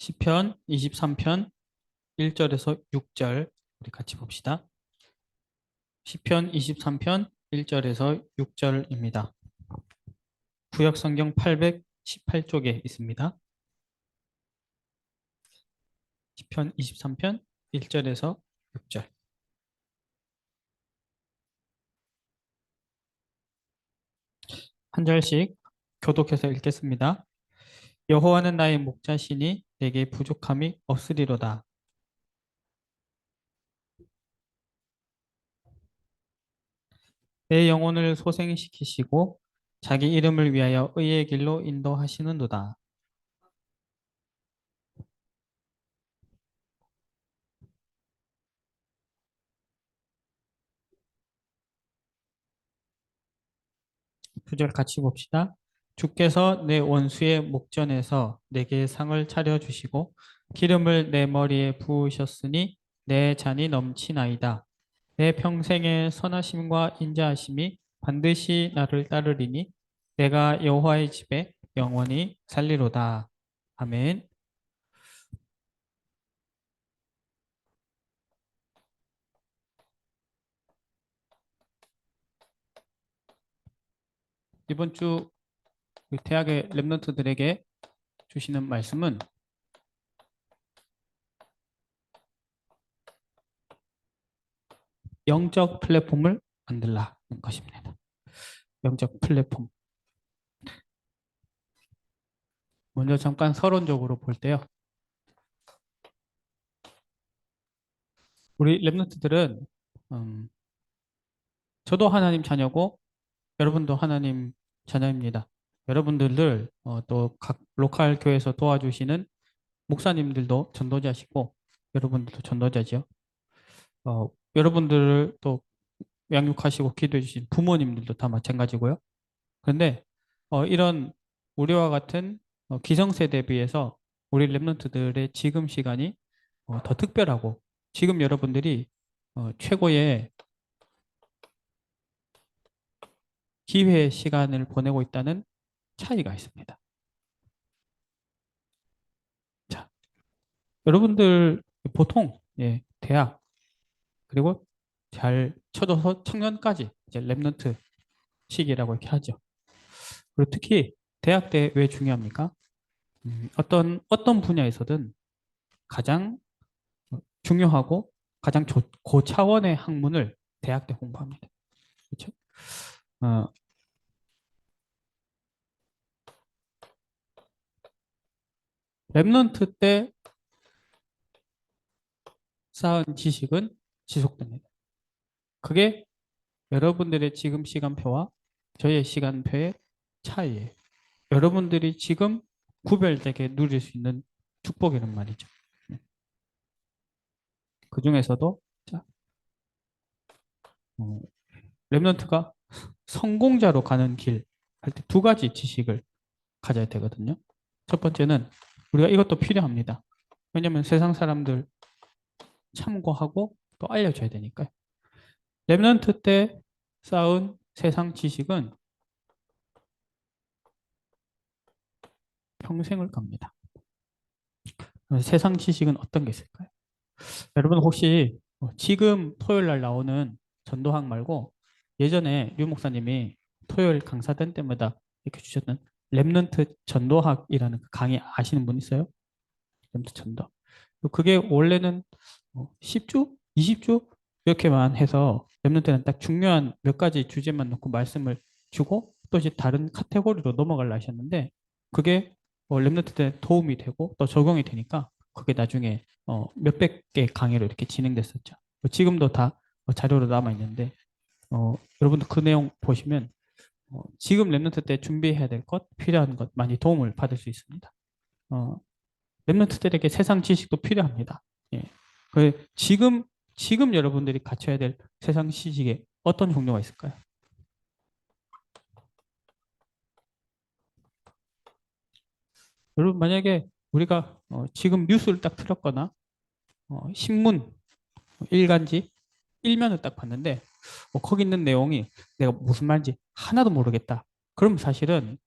시편 23편 1절에서 6절 우리 같이 봅시다. 시편 23편 1절에서 6절입니다. 구약 성경 818쪽에 있습니다. 시편 23편 1절에서 6절. 한 절씩 교독해서 읽겠습니다. 여호와는 나의 목자시니 내게 부족함이 없으리로다. 내 영혼을 소생시키시고 자기 이름을 위하여 의의 길로 인도하시는도다. 두 절 같이 봅시다. 주께서 내 원수의 목전에서 내게 상을 차려주시고 기름을 내 머리에 부으셨으니 내 잔이 넘치나이다. 내 평생의 선하심과 인자하심이 반드시 나를 따르리니 내가 여호와의 집에 영원히 살리로다. 아멘. 이번 주 우리 대학의 랩런트들에게 주시는 말씀은 영적 플랫폼을 만들라는 것입니다. 영적 플랫폼. 먼저 잠깐 서론적으로 볼 때요. 우리 랩런트들은 저도 하나님 자녀고 여러분도 하나님 자녀입니다. 여러분들을 또 각 로컬 교회에서 도와주시는 목사님들도 전도자시고 여러분들도 전도자지요. 여러분들을 또 양육하시고 기도해 주신 부모님들도 다 마찬가지고요. 그런데 이런 우리와 같은 기성세대에 비해서 우리 랩런트들의 지금 시간이 더 특별하고 지금 여러분들이 최고의 기회의 시간을 보내고 있다는 차이가 있습니다. 자, 여러분들 보통 대학 그리고 잘 쳐줘서 청년까지 이제 랩런트 시기라고 이렇게 하죠. 그리고 특히 대학 때 왜 중요합니까? 어떤 분야에서든 가장 중요하고 가장 고차원의 학문을 대학 때 공부합니다. 그렇죠? 어, 랩런트 때 쌓은 지식은 지속됩니다. 그게 여러분들의 지금 시간표와 저의 시간표의 차이예요. 여러분들이 지금 구별되게 누릴 수 있는 축복이란 말이죠. 그 중에서도 자, 어, 랩런트가 성공자로 가는 길 할 때 두 가지 지식을 가져야 되거든요. 첫 번째는 우리가 이것도 필요합니다. 왜냐하면 세상 사람들 참고하고 또 알려줘야 되니까요. 랩런트 때 쌓은 세상 지식은 평생을 갑니다. 세상 지식은 어떤 게 있을까요? 여러분 혹시 지금 토요일 날 나오는 전도학 말고 예전에 류 목사님이 토요일 강사된 때마다 이렇게 주셨던 랩넌트 전도학이라는 그 강의 아시는 분 있어요? 랩넌트 전도. 그게 원래는 10주, 20주 이렇게만 해서 랩넌트는 딱 중요한 몇 가지 주제만 놓고 말씀을 주고 또 이제 다른 카테고리로 넘어가려 하셨는데 그게 랩넌트 때 도움이 되고 또 적용이 되니까 그게 나중에 몇백 개 강의로 이렇게 진행됐었죠. 지금도 다 자료로 남아 있는데 여러분도 그 내용 보시면 지금 랩넌트 때 준비해야 될 것, 필요한 것 많이 도움을 받을 수 있습니다. 어, 랩런트들에게 세상 지식도 필요합니다. 예. 지금 여러분들이 갖춰야 될 세상 지식에 어떤 종류가 있을까요? 여러분 만약에 우리가 지금 뉴스를 딱 틀었거나 신문 일간지 일면을 딱 봤는데 거기 있는 내용이 내가 무슨 말인지 하나도 모르겠다. 그럼 사실은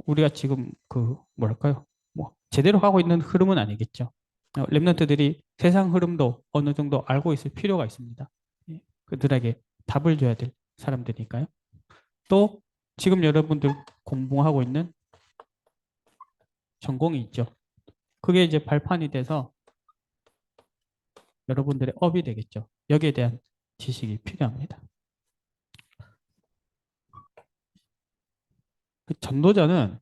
우리가 지금 그 뭐랄까요? 뭐 제대로 가고 있는 흐름은 아니겠죠. 랩런트들이 세상 흐름도 어느 정도 알고 있을 필요가 있습니다. 예, 그들에게 답을 줘야 될 사람들이니까요. 또 지금 여러분들 공부하고 있는 전공이 있죠. 그게 이제 발판이 돼서 여러분들의 업이 되겠죠. 여기에 대한 지식이 필요합니다. 그 전도자는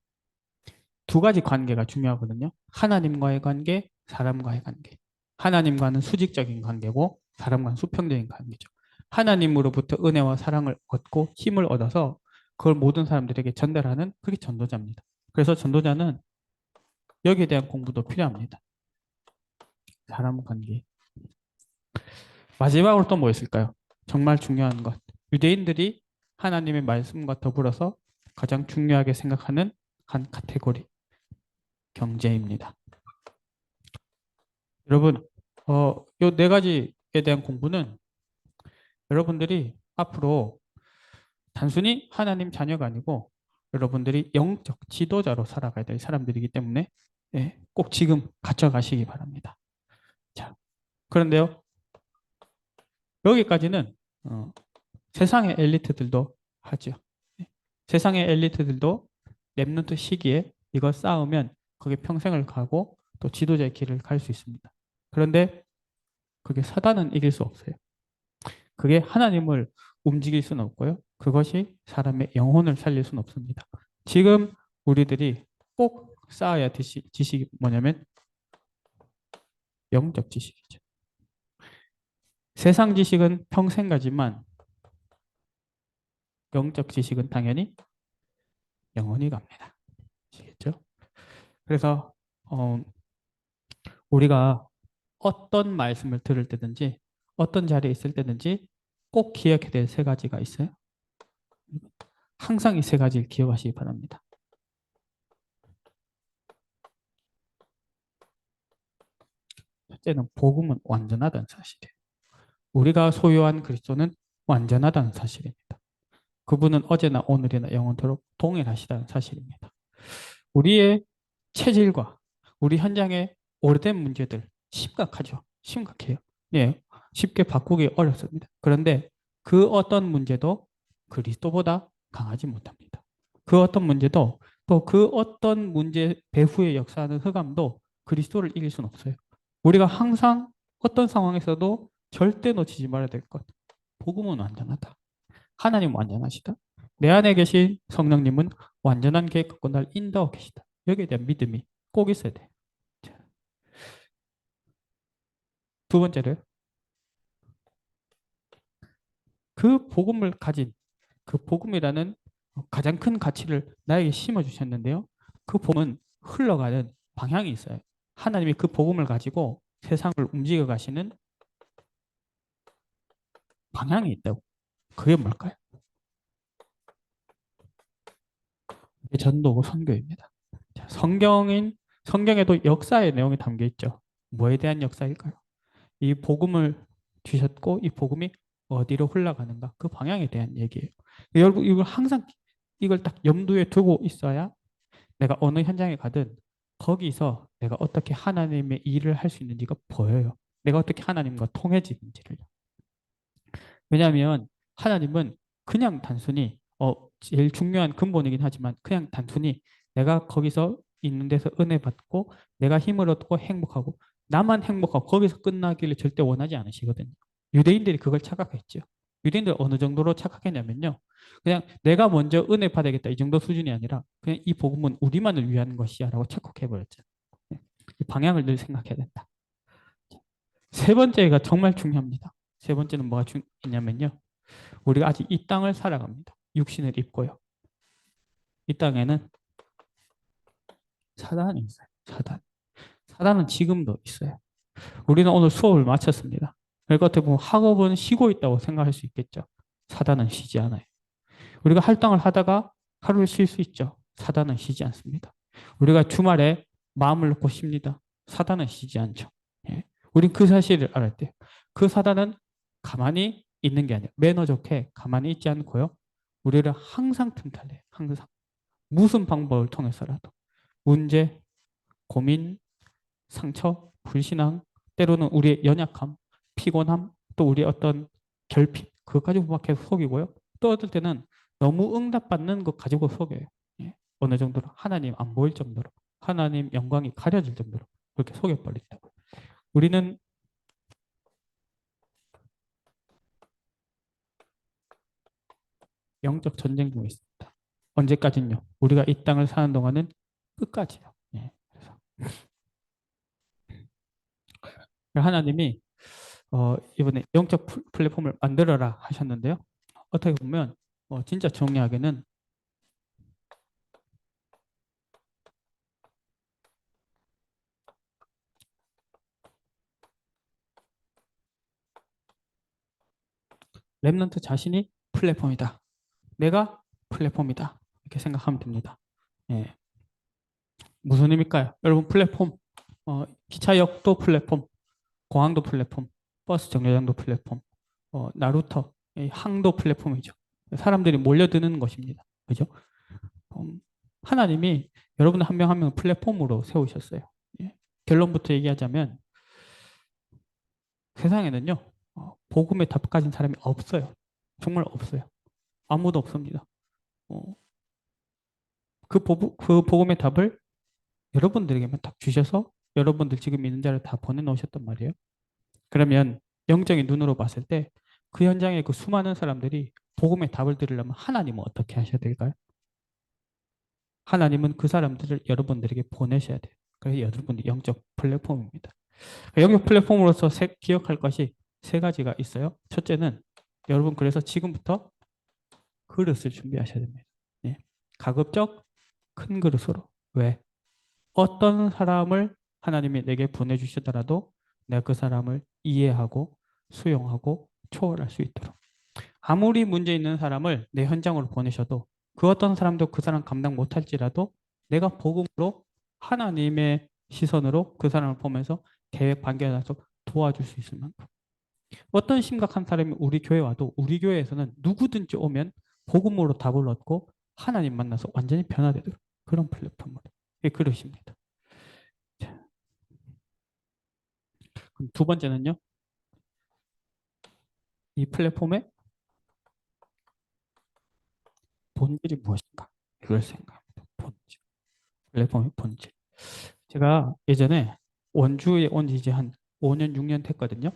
두 가지 관계가 중요하거든요. 하나님과의 관계, 사람과의 관계. 하나님과는 수직적인 관계고 사람과는 수평적인 관계죠. 하나님으로부터 은혜와 사랑을 얻고 힘을 얻어서 그걸 모든 사람들에게 전달하는 그게 전도자입니다. 그래서 전도자는 여기에 대한 공부도 필요합니다. 사람 관계. 마지막으로 또 뭐 있을까요? 정말 중요한 것. 유대인들이 하나님의 말씀과 더불어서 가장 중요하게 생각하는 한 카테고리. 경제입니다. 여러분, 요 네 가지에 대한 공부는 여러분들이 앞으로 단순히 하나님 자녀가 아니고 여러분들이 영적 지도자로 살아가야 될 사람들이기 때문에 예, 꼭 지금 갖춰가시기 바랍니다. 자, 그런데요, 여기까지는 세상의 엘리트들도 하죠. 예, 세상의 엘리트들도 랩런트 시기에 이거 쌓으면 그게 평생을 가고 또 지도자의 길을 갈 수 있습니다. 그런데 그게 사단은 이길 수 없어요. 그게 하나님을 움직일 수는 없고요. 그것이 사람의 영혼을 살릴 수는 없습니다. 지금 우리들이 꼭 쌓아야 될 지식이 뭐냐면 영적 지식이죠. 세상 지식은 평생 가지만 영적 지식은 당연히 영원히 갑니다. 아시겠죠? 그래서 우리가 어떤 말씀을 들을 때든지 어떤 자리에 있을 때든지 꼭 기억해야 될 세 가지가 있어요. 항상 이 세 가지를 기억하시기 바랍니다. 첫째는 복음은 완전하다는 사실이에요. 우리가 소유한 그리스도는 완전하다는 사실입니다. 그분은 어제나 오늘이나 영원토록 동일하시다는 사실입니다. 우리의 체질과 우리 현장의 오래된 문제들 심각하죠. 심각해요. 예, 쉽게 바꾸기 어렵습니다. 그런데 그 어떤 문제도 그리스도보다 강하지 못합니다. 그 어떤 문제도 또 그 어떤 문제 배후에 역사하는 흑암도 그리스도를 이길 수는 없어요. 우리가 항상 어떤 상황에서도 절대 놓치지 말아야 될 것. 복음은 완전하다. 하나님 완전하시다. 내 안에 계신 성령님은 완전한 계획 갖고 날 인도하고 계시다. 여기에 대한 믿음이 꼭 있어야 돼. 두 번째로 그 복음을 가진 그 복음이라는 가장 큰 가치를 나에게 심어 주셨는데요. 그 복음은 흘러가는 방향이 있어요. 하나님이 그 복음을 가지고 세상을 움직여 가시는 방향이 있다고. 그게 뭘까요? 전도고 선교입니다. 자, 성경에도 역사의 내용이 담겨 있죠. 뭐에 대한 역사일까요? 이 복음을 주셨고 이 복음이 어디로 흘러가는가 그 방향에 대한 얘기예요. 여러분 이걸 항상 이걸 딱 염두에 두고 있어야 내가 어느 현장에 가든 거기서 내가 어떻게 하나님의 일을 할 수 있는지가 보여요. 내가 어떻게 하나님과 통해지는지를. 왜냐하면 하나님은 그냥 단순히 제일 중요한 근본이긴 하지만 그냥 단순히 내가 거기서 있는 데서 은혜 받고 내가 힘을 얻고 행복하고 나만 행복하고 거기서 끝나기를 절대 원하지 않으시거든요. 유대인들이 그걸 착각했죠. 유대인들 어느 정도로 착각했냐면요. 그냥 내가 먼저 은혜 받아야겠다 이 정도 수준이 아니라 그냥 이 복음은 우리만을 위한 것이야 라고 착각해버렸죠. 이 방향을 늘 생각해야 된다. 세 번째가 정말 중요합니다. 세 번째는 뭐가 중요하냐면요. 우리가 아직 이 땅을 살아갑니다. 육신을 입고요. 이 땅에는 사단이 있어요. 사단. 사단은 지금도 있어요. 우리는 오늘 수업을 마쳤습니다. 그러니까 어떻게 보면 학업은 쉬고 있다고 생각할 수 있겠죠. 사단은 쉬지 않아요. 우리가 할당을 하다가 하루를 쉴 수 있죠. 사단은 쉬지 않습니다. 우리가 주말에 마음을 놓고 쉽니다. 사단은 쉬지 않죠. 예. 우린 그 사실을 알아야 돼요. 그 사단은 가만히 있는 게 아니라 매너 좋게 가만히 있지 않고요. 우리를 항상 틈탈래요. 항상. 무슨 방법을 통해서라도 문제, 고민, 상처, 불신앙, 때로는 우리의 연약함, 피곤함, 또 우리의 어떤 결핍, 그거 가지고 막 계속 속이고요. 또 어떨 때는 너무 응답받는 것 가지고 속여요. 예. 어느 정도로 하나님 안 보일 정도로, 하나님 영광이 가려질 정도로 그렇게 속여버린다고. 우리는 영적 전쟁 중에 있습니다. 언제까지는요? 우리가 이 땅을 사는 동안은 끝까지요. 예. 그래서 하나님이 이번에 영적 플랫폼을 만들어라 하셨는데요. 어떻게 보면 진짜 정리하게는 랩런트 자신이 플랫폼이다. 내가 플랫폼이다. 이렇게 생각하면 됩니다. 예. 무슨 의미일까요? 여러분 플랫폼, 기차역도 플랫폼, 공항도 플랫폼, 버스 정류장도 플랫폼, 나루터, 이 항도 플랫폼이죠. 사람들이 몰려드는 것입니다. 그죠? 음, 하나님이 여러분 한 명 한 명 플랫폼으로 세우셨어요. 예. 결론부터 얘기하자면 세상에는요, 복음의 답 가진 사람이 없어요. 정말 없어요. 아무도 없습니다. 어, 그 복음의 답을 여러분들에게만 딱 주셔서 여러분들 지금 있는 자를 다 보내놓으셨단 말이에요. 그러면 영적인 눈으로 봤을 때 그 현장에 그 수많은 사람들이 복음의 답을 들으려면 하나님은 어떻게 하셔야 될까요? 하나님은 그 사람들을 여러분들에게 보내셔야 돼요. 그래서 여러분이 영적 플랫폼입니다. 영역 플랫폼으로서 기억할 것이 세 가지가 있어요. 첫째는 여러분 그래서 지금부터 그릇을 준비하셔야 됩니다. 예. 가급적 큰 그릇으로. 왜? 어떤 사람을 하나님이 내게 보내주시더라도 내가 그 사람을 이해하고 수용하고 초월할 수 있도록. 아무리 문제 있는 사람을 내 현장으로 보내셔도 그 어떤 사람도 그 사람 감당 못할지라도 내가 복음으로 하나님의 시선으로 그 사람을 보면서 계획 관계에서 도와줄 수 있을 만큼. 어떤 심각한 사람이 우리 교회 와도 우리 교회에서는 누구든지 오면 복음으로 답을 얻고 하나님 만나서 완전히 변화되도록 그런 플랫폼으로. 이게 그릇입니다. 자, 그럼 두 번째는요. 이 플랫폼의 본질이 무엇인가? 이걸 생각합니다. 본질. 플랫폼의 본질. 제가 예전에 원주에 온 지 이제 한 5년, 6년 됐거든요.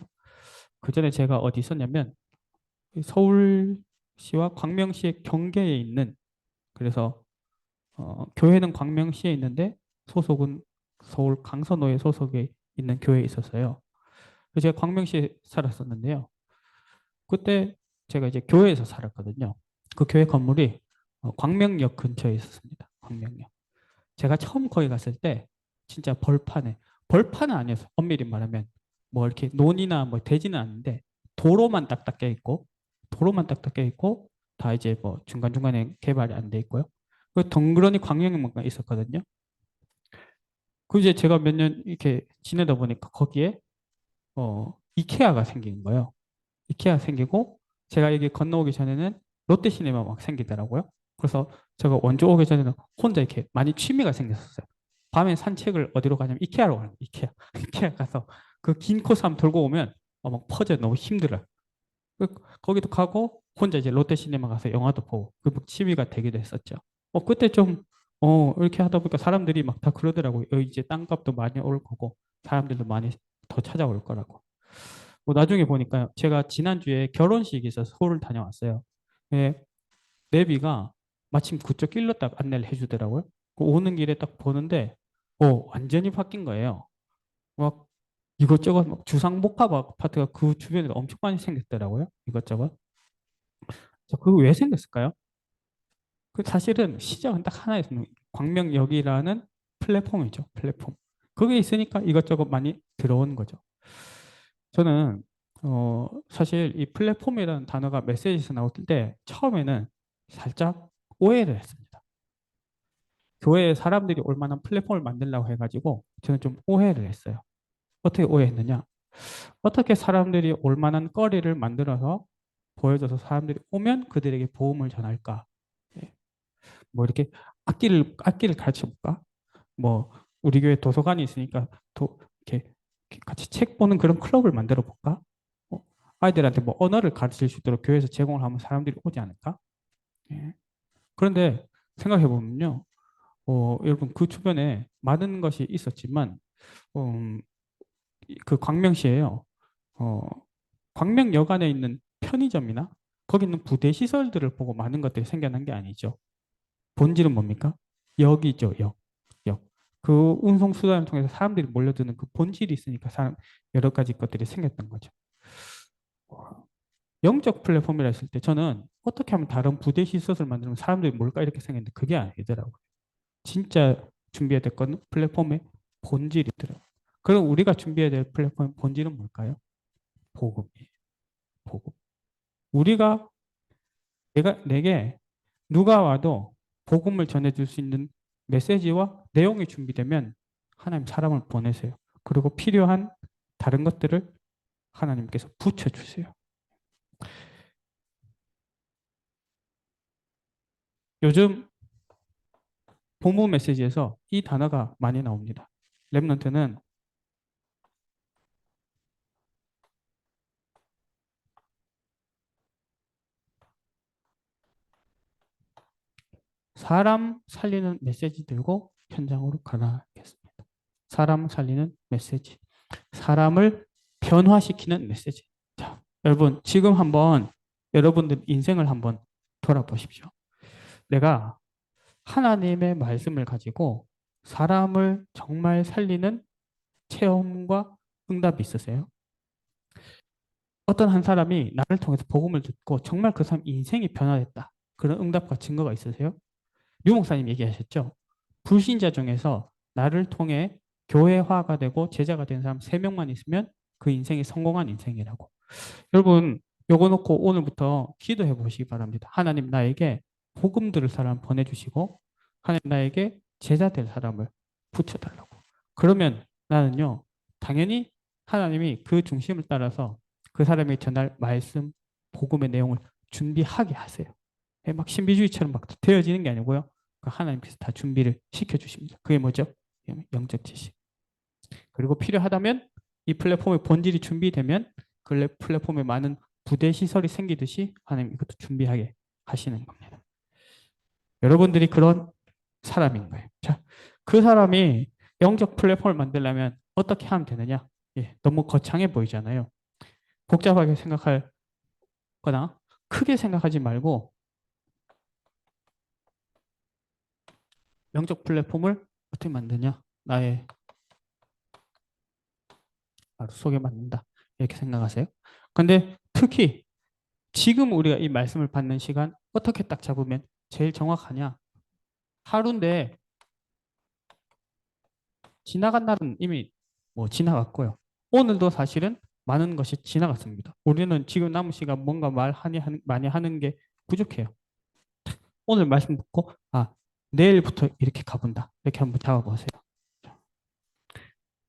그 전에 제가 어디 있었냐면 서울시와 광명시의 경계에 있는 그래서 교회는 광명시에 있는데 소속은 서울 강선호에 소속에 있는 교회에 있었어요. 그래서 제가 광명시에 살았었는데요. 그때 제가 이제 교회에서 살았거든요. 그 교회 건물이 광명역 근처에 있었습니다. 광명역. 제가 처음 거기 갔을 때 진짜 벌판은 아니었어. 엄밀히 말하면 뭐 이렇게 논이나 뭐 되지는 않는데 도로만 딱딱 깨 있고 도로만 딱딱 깨 있고 다 이제 뭐 중간중간에 개발이 안 돼 있고요. 그 덩그러니 광명역만 있었거든요. 그 이제 제가 몇 년 이렇게 지내다 보니까 거기에 이케아가 생긴 거예요. 이케아 생기고 제가 여기 건너오기 전에는 롯데시네마 막 생기더라고요. 그래서 제가 원주 오기 전에는 혼자 이렇게 많이 취미가 생겼었어요. 밤에 산책을 어디로 가냐면 이케아로 가는 거예요. 이케아. 이케아 가서 그 긴 코스 한번 돌고 오면 막 퍼져 너무 힘들어요. 그- 거기도 가고 혼자 이제 롯데시네마 가서 영화도 보고 그 취미가 되기도 했었죠. 그때 좀 이렇게 하다 보니까 사람들이 막 다 그러더라고요. 이제 땅값도 많이 올 거고 사람들도 많이 더 찾아올 거라고. 나중에 보니까 제가 지난주에 결혼식이 있어서 서울을 다녀왔어요. 예, 내비가 마침 그쪽 길로 딱 안내를 해주더라고요. 오는 길에 딱 보는데, 완전히 바뀐 거예요. 막 이것저것 막 주상복합 아파트가 그 주변에 엄청 많이 생겼더라고요. 이것저것. 그거 왜 생겼을까요? 그 사실은 시작은 딱 하나였습니다. 광명역이라는 플랫폼이죠. 플랫폼. 그게 있으니까 이것저것 많이 들어온 거죠. 저는 사실 이 플랫폼이라는 단어가 메시지에서 나올 때 처음에는 살짝 오해를 했습니다. 교회에 사람들이 올 만한 플랫폼을 만들려고 해가지고 저는 좀 오해를 했어요. 어떻게 오해했느냐? 어떻게 사람들이 올 만한 거리를 만들어서 보여줘서 사람들이 오면 그들에게 복음을 전할까? 예. 뭐 이렇게 악기를 가르쳐 볼까? 뭐 우리 교회 도서관이 있으니까 이렇게 같이 책 보는 그런 클럽을 만들어 볼까? 어, 아이들한테 뭐 언어를 가르칠 수 있도록 교회에서 제공을 하면 사람들이 오지 않을까? 예. 그런데 생각해 보면요. 여러분 그 주변에 많은 것이 있었지만 음, 그 광명시에요. 어, 광명여관에 있는 편의점이나 거기 있는 부대 시설들을 보고 많은 것들이 생겨난 게 아니죠. 본질은 뭡니까? 역이죠, 역. 역. 그 운송수단을 통해서 사람들이 몰려드는 그 본질이 있으니까 여러 가지 것들이 생겼던 거죠. 영적 플랫폼이라 했을 때 저는 어떻게 하면 다른 부대 시설을 만들면 사람들이 뭘까 이렇게 생각했는데 그게 아니더라고요. 진짜 준비해야 될 건 플랫폼의 본질이 있더라고요. 그럼 우리가 준비해야 될 플랫폼의 본질은 뭘까요? 복음이에요. 복음. 우리가 내게 누가 와도 복음을 전해줄 수 있는 메시지와 내용이 준비되면 하나님 사람을 보내세요. 그리고 필요한 다른 것들을 하나님께서 붙여주세요. 요즘 본문 메시지에서 이 단어가 많이 나옵니다. 렘넌트는 사람 살리는 메시지 들고 현장으로 가라겠습니다. 사람 살리는 메시지. 사람을 변화시키는 메시지. 자, 여러분, 지금 한번 여러분들 인생을 한번 돌아보십시오. 내가 하나님의 말씀을 가지고 사람을 정말 살리는 체험과 응답이 있으세요? 어떤 한 사람이 나를 통해서 복음을 듣고 정말 그 사람 인생이 변화됐다. 그런 응답과 증거가 있으세요? 류 목사님 얘기하셨죠? 불신자 중에서 나를 통해 교회화가 되고 제자가 된 사람 3명만 있으면 그 인생이 성공한 인생이라고. 여러분, 요거 놓고 오늘부터 기도해 보시기 바랍니다. 하나님 나에게 복음 들을 사람 보내주시고, 하나님 나에게 제자 될 사람을 붙여달라고. 그러면 나는요, 당연히 하나님이 그 중심을 따라서 그 사람이 전할 말씀, 복음의 내용을 준비하게 하세요. 막 신비주의처럼 막 되어지는 게 아니고요. 그 하나님께서 다 준비를 시켜주십니다. 그게 뭐죠? 영적 지식. 그리고 필요하다면 이 플랫폼의 본질이 준비되면 그 플랫폼에 많은 부대 시설이 생기듯이 하나님 이것도 준비하게 하시는 겁니다. 여러분들이 그런 사람인 거예요. 자, 그 사람이 영적 플랫폼을 만들려면 어떻게 하면 되느냐? 예, 너무 거창해 보이잖아요. 복잡하게 생각할 거나 크게 생각하지 말고 영적 플랫폼을 어떻게 만드냐? 나의 바로 속에 만든다. 이렇게 생각하세요. 근데 특히 지금 우리가 이 말씀을 받는 시간 어떻게 딱 잡으면 제일 정확하냐? 하루인데 지나간 날은 이미 뭐 지나갔고요. 오늘도 사실은 많은 것이 지나갔습니다. 우리는 지금 남은 시간 뭔가 많이 하는 게 부족해요. 오늘 말씀 듣고 내일부터 이렇게 가본다. 이렇게 한번 잡아보세요.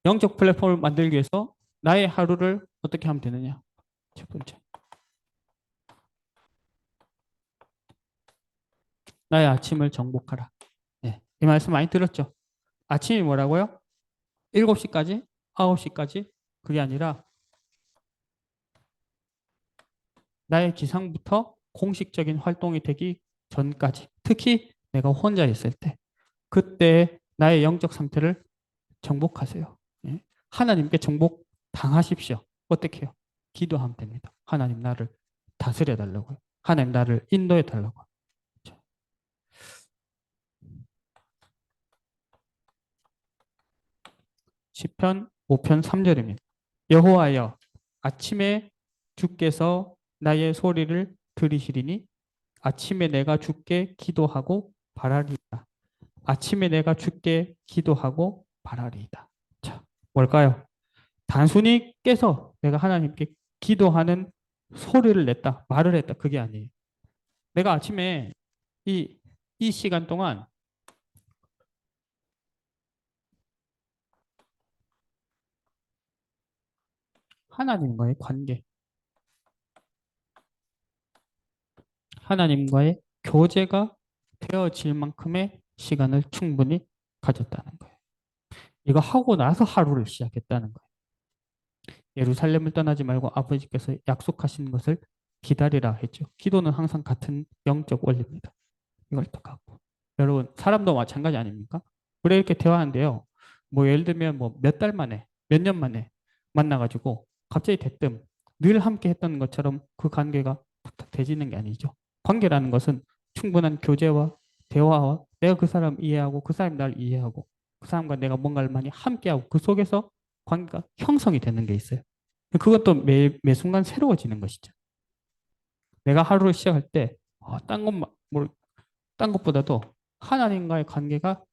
영적 플랫폼을 만들기 위해서 나의 하루를 어떻게 하면 되느냐? 첫 번째. 나의 아침을 정복하라. 네, 이 말씀 많이 들었죠? 아침이 뭐라고요? 7시까지? 9시까지? 그게 아니라 나의 기상부터 공식적인 활동이 되기 전까지. 특히 내가 혼자 있을 때. 그때 나의 영적 상태를 정복하세요. 예? 하나님께 정복 당하십시오. 어떻게 해요? 기도하면 됩니다. 하나님 나를 다스려 달라고요. 하나님 나를 인도해 달라고. 시편 5편 3절입니다. 여호와여 아침에 주께서 나의 소리를 들으시리니 아침에 내가 주께 기도하고 바라리이다. 아침에 내가 주께 기도하고 바라리이다. 자, 뭘까요? 단순히 깨서 내가 하나님께 기도하는 소리를 냈다, 말을 했다. 그게 아니에요. 내가 아침에 이, 이 시간 동안 하나님과의 관계, 하나님과의 교제가 되어질 만큼의 시간을 충분히 가졌다는 거예요. 이거 하고 나서 하루를 시작했다는 거예요. 예루살렘을 떠나지 말고 아버지께서 약속하신 것을 기다리라 했죠. 기도는 항상 같은 영적 원리입니다. 이걸 똑같고. 여러분, 사람도 마찬가지 아닙니까? 우리 이렇게 대화하는데요. 뭐 예를 들면 뭐 몇 달 만에, 몇 년 만에 만나가지고 갑자기 대뜸 늘 함께 했던 것처럼 그 관계가 탁탁 되지는 게 아니죠. 관계라는 것은 충분한 교제와 대화와 내가 그 사람 이해하고 그 사람이 날 이해하고 그 사람과 내가 뭔가를 많이 함께하고 그 속에서 관계가 형성이 되는 게 있어요. 그것도 매 순간 새로워지는 것이죠. 내가 하루를 시작할 때, 딴 것, 뭐, 딴 것보다도 하나님과의 관계가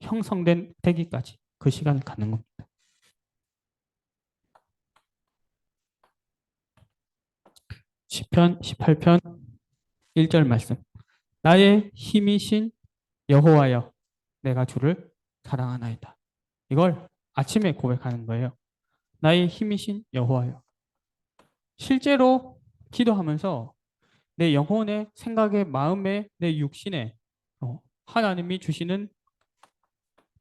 형성된 되기까지 그 시간을 갖는 겁니다. 시편 18편 1절 말씀. 나의 힘이신 여호와여, 내가 주를 사랑하나이다. 이걸 아침에 고백하는 거예요. 나의 힘이신 여호와여. 실제로 기도하면서 내 영혼의 생각의 마음에 내 육신에 하나님이 주시는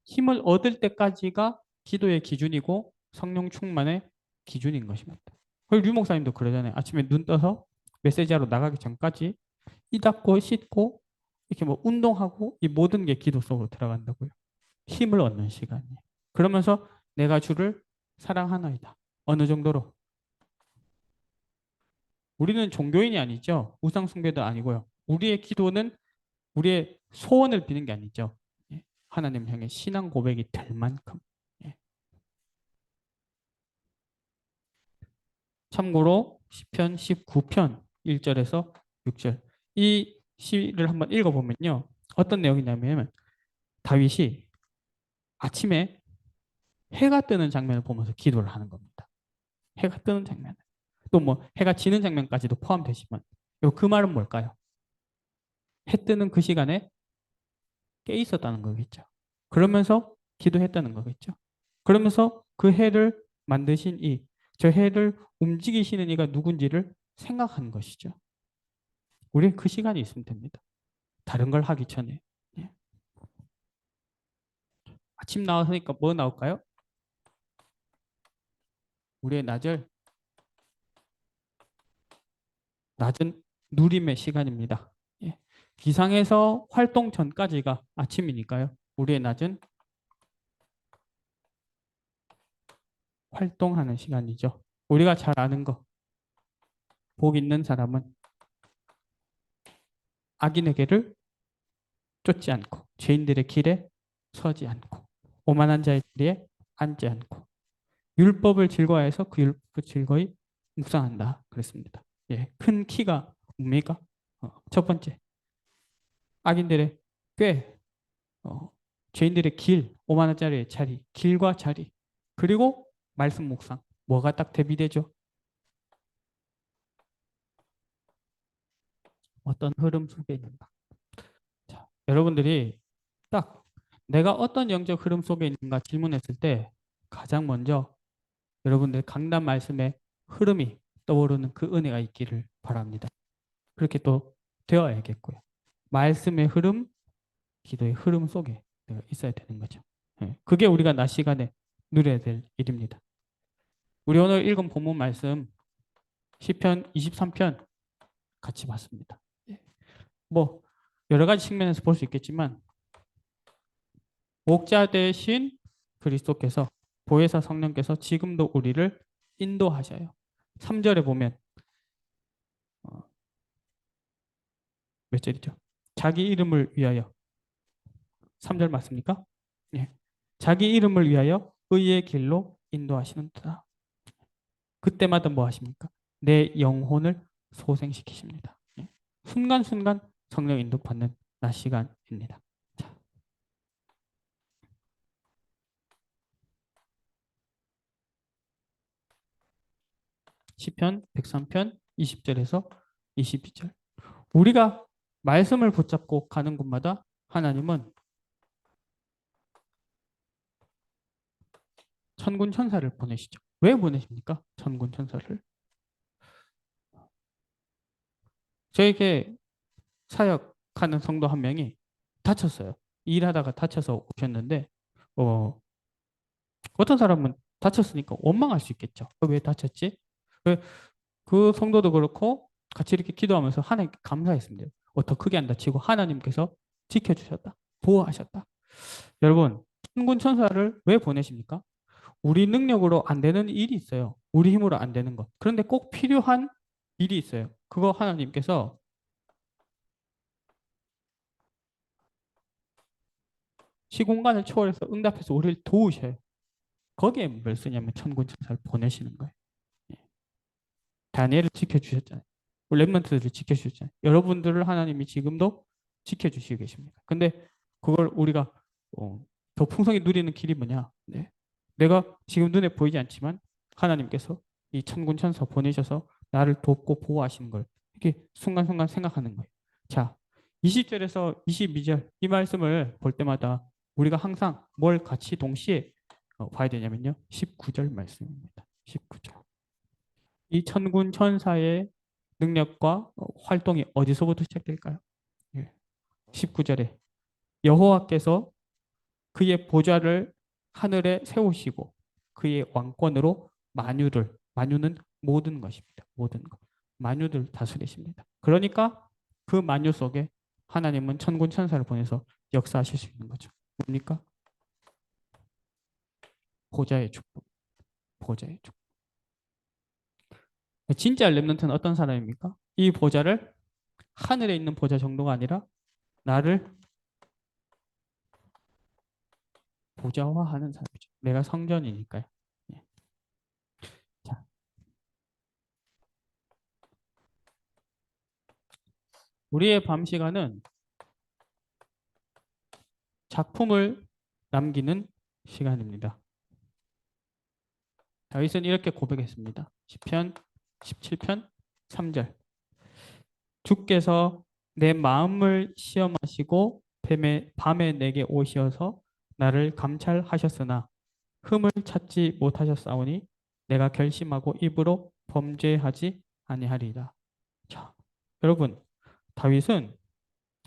힘을 얻을 때까지가 기도의 기준이고 성령 충만의 기준인 것입니다. 류 목사님도 그러잖아요. 아침에 눈 떠서 메시지하러 나가기 전까지 이 닦고 씻고 이렇게 뭐 운동하고 이 모든 게 기도 속으로 들어간다고요. 힘을 얻는 시간이에요. 그러면서 내가 주를 사랑하나이다. 어느 정도로? 우리는 종교인이 아니죠. 우상 숭배도 아니고요. 우리의 기도는 우리의 소원을 비는 게 아니죠. 예. 하나님 향해 신앙 고백이 될 만큼. 예. 참고로 시편 19편 1절에서 6절 이 시를 한번 읽어보면요. 어떤 내용이냐면 다윗이 아침에 해가 뜨는 장면을 보면서 기도를 하는 겁니다. 해가 뜨는 장면. 또 뭐 해가 지는 장면까지도 포함되지만 그 말은 뭘까요? 해 뜨는 그 시간에 깨 있었다는 거겠죠. 그러면서 기도했다는 거겠죠. 그러면서 그 해를 만드신 저 해를 움직이시는 이가 누군지를 생각하는 것이죠. 우리는 그 시간이 있으면 됩니다. 다른 걸 하기 전에. 예. 아침 나왔으니까 뭐 나올까요? 우리의 낮은 누림의 시간입니다. 예. 기상에서 활동 전까지가 아침이니까요. 우리의 낮은 활동하는 시간이죠. 우리가 잘 아는 거, 복 있는 사람은 악인의 길을 쫓지 않고 죄인들의 길에 서지 않고 오만한 자의 자리에 앉지 않고 율법을 즐거워해서 그 율법을 즐거이 묵상한다. 그랬습니다. 예, 큰 키가 뭡니까? 첫 번째, 악인들의 꾀, 어, 죄인들의 길, 오만한 자리의 자리, 길과 자리, 그리고 말씀 묵상. 뭐가 딱 대비되죠? 어떤 흐름 속에 있는가? 자, 여러분들이 딱 내가 어떤 영적 흐름 속에 있는가 질문했을 때 가장 먼저 여러분들 강단 말씀에 흐름이 떠오르는 그 은혜가 있기를 바랍니다. 그렇게 또 되어야겠고요. 말씀의 흐름, 기도의 흐름 속에 내가 있어야 되는 거죠. 예, 그게 우리가 낮 시간에 누려야 될 일입니다. 우리 오늘 읽은 본문 말씀 시편 23편 같이 봤습니다. 예, 뭐 여러 가지 측면에서 볼 수 있겠지만 목자 대신 그리스도께서 보혜사 성령께서 지금도 우리를 인도하셔요. 3절에 보면 어, 몇 절이죠? 자기 이름을 위하여 3절 맞습니까? 예. 자기 이름을 위하여 의의 길로 인도하시는도다. 그때마다 뭐 하십니까? 내 영혼을 소생시키십니다. 예. 순간순간 성령 인도받는 낮 시간입니다. 자, 시편 103편 20절에서 22절. 우리가 말씀을 붙잡고 가는 곳마다 하나님은 천군 천사를 보내시죠. 왜 보내십니까? 천군 천사를. 저에게 사역하는 성도 한 명이 다쳤어요. 일하다가 다쳐서 오셨는데, 어, 어떤 사람은 다쳤으니까 원망할 수 있겠죠. 왜 다쳤지? 왜 그 성도도 그렇고 같이 이렇게 기도하면서 하나님께 감사했습니다. 더 크게 안 다치고 하나님께서 지켜주셨다. 보호하셨다. 여러분, 천군 천사를 왜 보내십니까? 우리 능력으로 안 되는 일이 있어요. 우리 힘으로 안 되는 것. 그런데 꼭 필요한 일이 있어요. 그거 하나님께서 시공간을 초월해서 응답해서 우리를 도우셔요. 거기에 뭘 쓰냐면 천군 천사를 보내시는 거예요. 예. 다니엘을 지켜주셨잖아요. 렘넌트들을 지켜주셨잖아요. 여러분들을 하나님이 지금도 지켜주시고 계십니다. 근데 그걸 우리가 더 풍성히 누리는 길이 뭐냐? 네. 내가 지금 눈에 보이지 않지만 하나님께서 이 천군 천사 보내셔서 나를 돕고 보호하시는 걸 이렇게 순간순간 생각하는 거예요. 자, 20절에서 22절 이 말씀을 볼 때마다 우리가 항상 뭘 같이 동시에 봐야 되냐면요. 19절 말씀입니다. 19절. 이 천군 천사의 능력과 활동이 어디서부터 시작될까요? 예. 19절에 여호와께서 그의 보좌를 하늘에 세우시고 그의 왕권으로 만유는 모든 것입니다. 모든 것. 만유를 다스리십니다. 그러니까 그 만유 속에 하나님은 천군 천사를 보내서 역사하실 수 있는 거죠. 뭡니까? 보좌의 축복. 보좌의 축복. 진짜 렘넌트는 어떤 사람입니까? 이 보좌를 하늘에 있는 보좌 정도가 아니라 나를 보좌화하는 사람이죠. 내가 성전이니까요. 예. 자, 우리의 밤 시간은 작품을 남기는 시간입니다. 다윗은 이렇게 고백했습니다. 시편 17편 3절. 주께서 내 마음을 시험하시고 밤에 내게 오시어서 나를 감찰하셨으나 흠을 찾지 못하셨사오니 내가 결심하고 입으로 범죄하지 아니하리라. 자, 여러분, 다윗은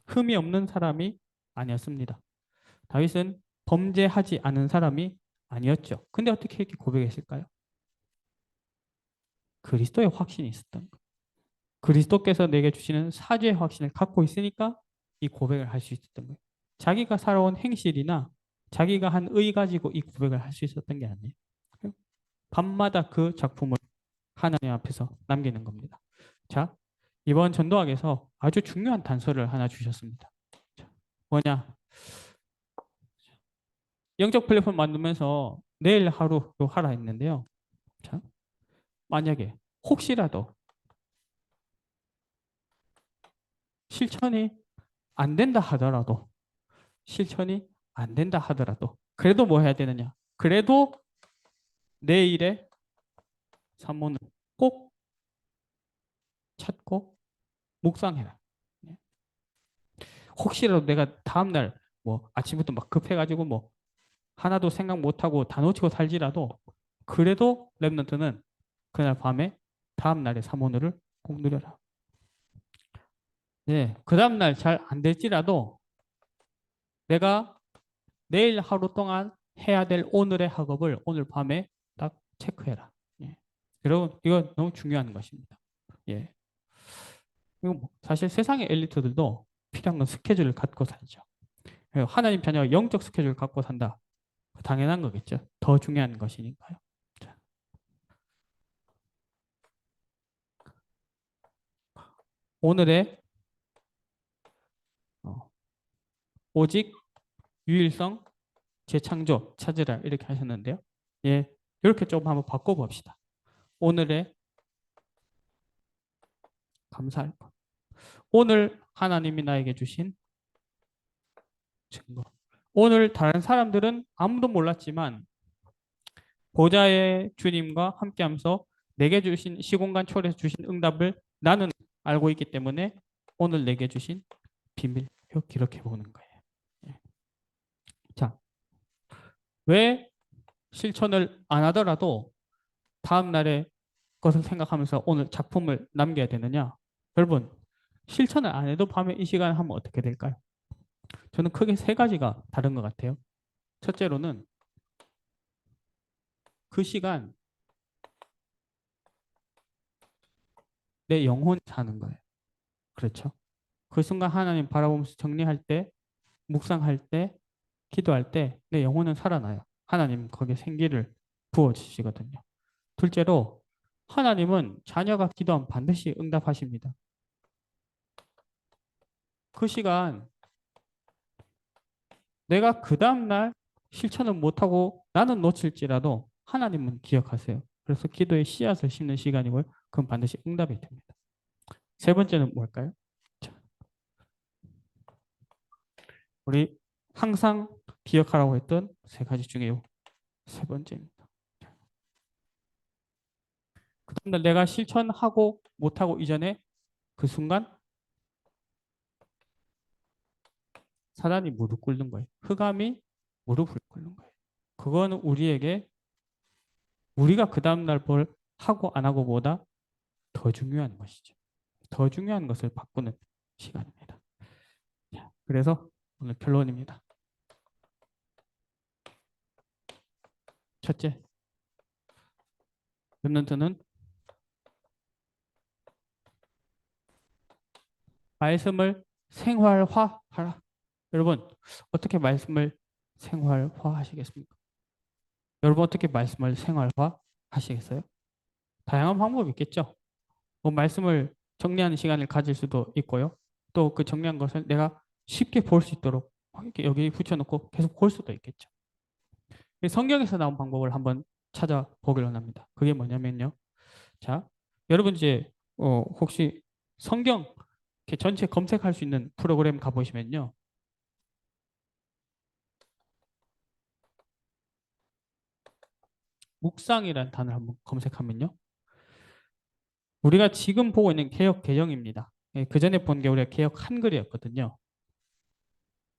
흠이 없는 사람이 아니었습니다. 다윗은 범죄하지 않은 사람이 아니었죠. 근데 어떻게 이렇게 고백했을까요? 그리스도의 확신이 있었던 거예요. 그리스도께서 내게 주시는 사죄의 확신을 갖고 있으니까 이 고백을 할 수 있었던 거예요. 자기가 살아온 행실이나 자기가 한 의 가지고 이 고백을 할 수 있었던 게 아니에요. 밤마다 그 작품을 하나님 앞에서 남기는 겁니다. 자, 이번 전도학에서 아주 중요한 단서를 하나 주셨습니다. 자, 뭐냐? 영적 플랫폼 만들면서 내일 하루 하라 했는데요. 자, 만약에 혹시라도 실천이 안 된다 하더라도 실천이 안 된다 하더라도 그래도 뭐 해야 되느냐? 그래도 내일의 산문을 꼭 찾고 묵상해라. 네. 혹시라도 내가 다음날 뭐 아침부터 막 급해가지고 뭐 하나도 생각 못하고 다 놓치고 살지라도 그래도 랩런트는 그날 밤에 다음날의 산문을 꼭 누려라. 네, 그 다음날 잘 안 될지라도 내가 내일 하루 동안 해야 될 오늘의 학업을 오늘 밤에 딱 체크해라. 예. 여러분, 이거 너무 중요한 것입니다. 예. 이거 뭐 사실 세상의 엘리트들도 필요한 건 스케줄을 갖고 살죠. 하나님 자녀가 영적 스케줄을 갖고 산다. 당연한 거겠죠. 더 중요한 것이니까요. 자, 오늘의 어, 오직 유일성 재창조 찾으라 이렇게 하셨는데요. 예, 이렇게 좀 한번 바꿔봅시다. 오늘의 감사할 것. 오늘 하나님이 나에게 주신 증거. 오늘 다른 사람들은 아무도 몰랐지만 보좌의 주님과 함께하면서 내게 주신 시공간 초월해서 주신 응답을 나는 알고 있기 때문에 오늘 내게 주신 비밀 기록해 보는 거예요. 예. 자, 왜 실천을 안 하더라도 다음 날의 것을 생각하면서 오늘 작품을 남겨야 되느냐? 여러분, 실천을 안 해도 밤에 이 시간에 하면 어떻게 될까요? 저는 크게 세 가지가 다른 것 같아요. 첫째로는 그 시간 내 영혼이 사는 거예요. 그렇죠? 그 순간 하나님 바라보면서 정리할 때, 묵상할 때, 기도할 때 내 영혼은 살아나요. 하나님 거기에 생기를 부어주시거든요. 둘째로 하나님은 자녀가 기도하면 반드시 응답하십니다. 그 시간 내가 그 다음날 실천을 못하고 나는 놓칠지라도 하나님은 기억하세요. 그래서 기도의 씨앗을 심는 시간이고요. 그건 반드시 응답이 됩니다. 세 번째는 뭘까요? 자, 우리 항상 기억하라고 했던 세 가지 중에 세 번째입니다. 그 다음날 내가 실천하고 못하고 이전에 그 순간 사단이 무릎 꿇는 거예요. 흑암이 무릎을 꿇는 거예요. 그거는 우리에게 우리가 그 다음날 뭘 하고 안 하고보다 더 중요한 것이죠. 더 중요한 것을 바꾸는 시간입니다. 그래서 오늘 결론입니다. 첫째, 랩런트는 말씀을 생활화하라. 여러분, 어떻게 말씀을 생활화하시겠습니까? 여러분 어떻게 말씀을 생활화하시겠어요? 다양한 방법이 있겠죠. 뭐 말씀을 정리하는 시간을 가질 수도 있고요. 또 그 정리한 것을 내가 쉽게 볼 수 있도록 이렇게 여기 붙여놓고 계속 볼 수도 있겠죠. 성경에서 나온 방법을 한번 찾아보기로 합니다. 그게 뭐냐면요. 자, 여러분 이제 혹시 성경 이렇게 전체 검색할 수 있는 프로그램 가보시면요. 묵상이라는 단어를 한번 검색하면요. 우리가 지금 보고 있는 개역 개정입니다. 그 전에 본 게 우리가 개역 한글이었거든요.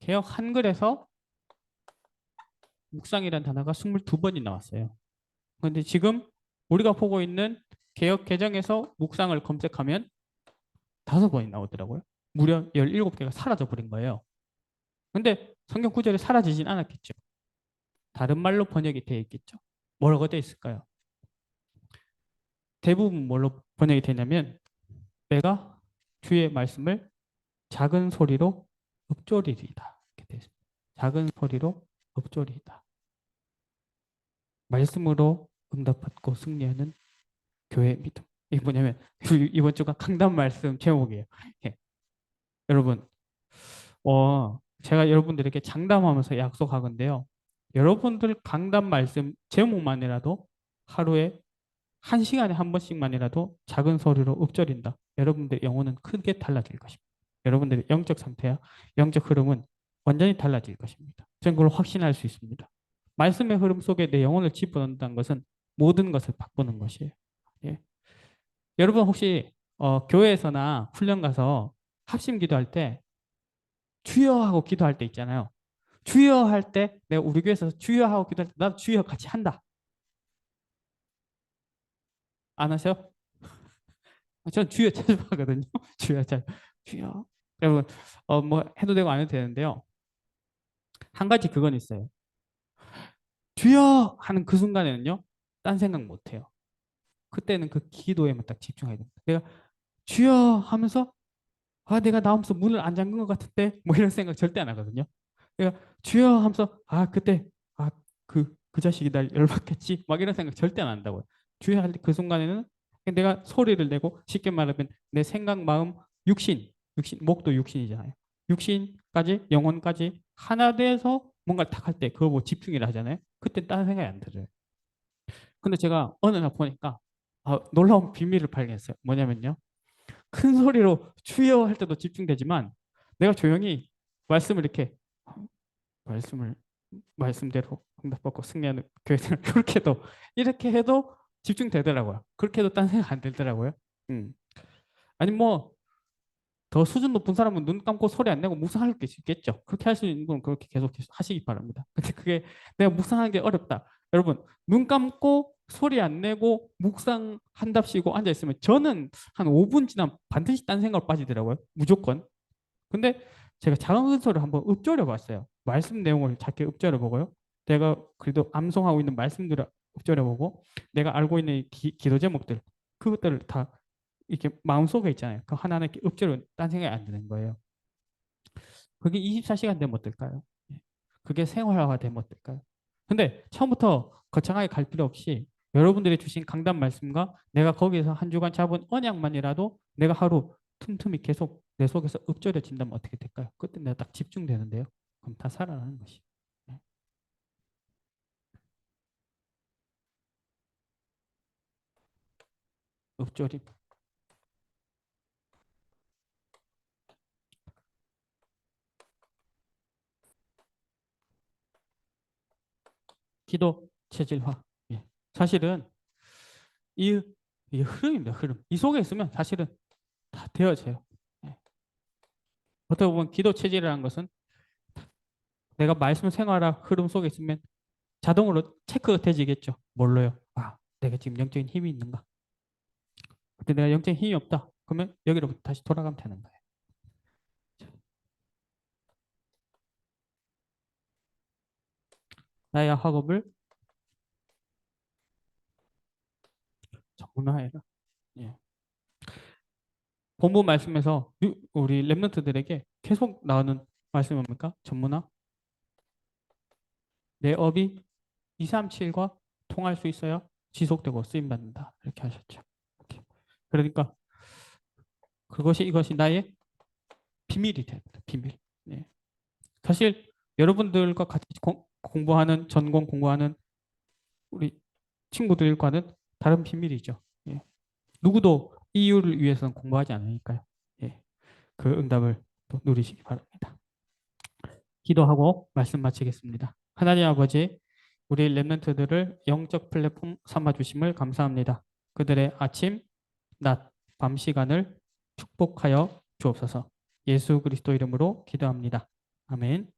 개역 한글에서 묵상이라는 단어가 22번이 나왔어요. 그런데 지금 우리가 보고 있는 개역 개정에서 묵상을 검색하면 5번이 나오더라고요. 무려 17개가 사라져 버린 거예요. 근데 성경 구절이 사라지진 않았겠죠. 다른 말로 번역이 되어 있겠죠. 뭐라고 되어 있을까요? 대부분 뭘로 번역이 되냐면 내가 주의 말씀을 작은 소리로 읊조리리다. 이렇게 되어 있습니다. 작은 소리로 읊조리리다. 말씀으로 응답받고 승리하는 교회 믿음. 이게 뭐냐면 이번 주가 강단 말씀 제목이에요. 예. 여러분, 제가 여러분들에게 장담하면서 약속하건데요. 여러분들 강단 말씀 제목만이라도 하루에 1시간에 한 번씩만이라도 작은 소리로 읊조린다. 여러분들의 영혼은 크게 달라질 것입니다. 여러분들의 영적 상태야 영적 흐름은 완전히 달라질 것입니다. 저는 그걸 확신할 수 있습니다. 말씀의 흐름 속에 내 영혼을 집어넣는다는 것은 모든 것을 바꾸는 것이에요. 예. 여러분 혹시 교회에서나 훈련 가서 합심 기도할 때 주여 하고 기도할 때 있잖아요. 주여 할 때 내가 우리 교회에서 주여 하고 기도할 때 나도 주여 같이 한다. 안 하세요? 전 주여 자주 하거든요. 주여 자주. 주여. 여러분 뭐 해도 되고 안 해도 되는데요. 한 가지 그건 있어요. 주여 하는 그 순간에는요. 딴 생각 못 해요. 그때는 그 기도에만 딱 집중해야 됩니다. 내가 주여 하면서 내가 나오면서 문을 안 잠근 것 같은데 뭐 이런 생각 절대 안 하거든요. 내가 주여 하면서 그때 그 자식이 날 열받겠지 막 이런 생각 절대 안 한다고요. 주여 할 때 그 순간에는 내가 소리를 내고 쉽게 말하면 내 생각, 마음, 육신, 목도 육신이잖아요. 육신까지 영혼까지 하나 돼서 뭔가를 탁 할 때 그거 뭐 집중이라 하잖아요. 그때 다른 생각이 안 들어요. 근데 제가 어느 날 보니까 놀라운 비밀을 발견했어요. 뭐냐면요. 큰 소리로 주여 할 때도 집중되지만 내가 조용히 말씀을 이렇게 말씀을 말씀대로 응답받고 승리하는 교회들 이렇게 해도 집중되더라고요. 그렇게 해도 딴 생각 안 들더라고요. 음. 아니 뭐 더 수준 높은 사람은 눈 감고 소리 안 내고 묵상할 수 있겠죠. 그렇게 할 수 있는 건 그렇게 계속 하시기 바랍니다. 근데 그게 내가 묵상하는 게 어렵다. 여러분 눈 감고 소리 안 내고 묵상한답시고 앉아 있으면 저는 한 5분 지나면 반드시 딴 생각으로 빠지더라고요. 무조건. 근데 제가 작은 소리를 한번 읊조려 봤어요. 말씀 내용을 작게 읊조려 보고요. 내가 그래도 암송하고 있는 말씀들을 읊조려 보고 내가 알고 있는 기도 제목들 그것들을 다 이렇게 마음속에 있잖아요. 그 하나하나 이렇게 읊조려 딴 생각이 안 드는 거예요. 그게 24시간 되면 어떨까요? 예. 그게 생활화가 되면 어떨까요? 근데 처음부터 거창하게 갈 필요 없이 여러분들이 주신 강단 말씀과 내가 거기에서 한 주간 잡은 언약만이라도 내가 하루 틈틈이 계속 내 속에서 읊조려진다면 어떻게 될까요? 그때 내가 딱 집중되는데요. 그럼 다 살아나는 것이. 예. 읊조림. 기도 체질화. 예. 사실은 이, 이 흐름입니다. 흐름. 이 속에 있으면 사실은 다 되어져요. 예. 어떻게 보면 기도 체질이라는 것은 내가 말씀 생활화 흐름 속에 있으면 자동으로 체크가 되지겠죠. 뭘로요? 아, 내가 지금 영적인 힘이 있는가? 근데 내가 영적인 힘이 없다. 그러면 여기로부터 다시 돌아가면 되는 거예요. 나의 학업을 정문화해라. 예. 본문 말씀에서 우리 랩런트들에게 계속 나오는 말씀이 뭡니까? 전문화. 내 업이 237과 통할 수 있어야 지속되고 쓰임받는다. 이렇게 하셨죠. 이렇게. 그러니까 그것이 이것이 나의 비밀이 됩니다. 비밀. 예. 사실 여러분들과 같이 공부하는 전공 공부하는 우리 친구들과는 다른 비밀이죠. 예. 누구도 이유를 위해서는 공부하지 않으니까요. 예. 그 응답을 또 누리시기 바랍니다. 기도하고 말씀 마치겠습니다. 하나님 아버지, 우리 랩런트들을 영적 플랫폼 삼아 주심을 감사합니다. 그들의 아침, 낮, 밤 시간을 축복하여 주옵소서. 예수 그리스도 이름으로 기도합니다. 아멘.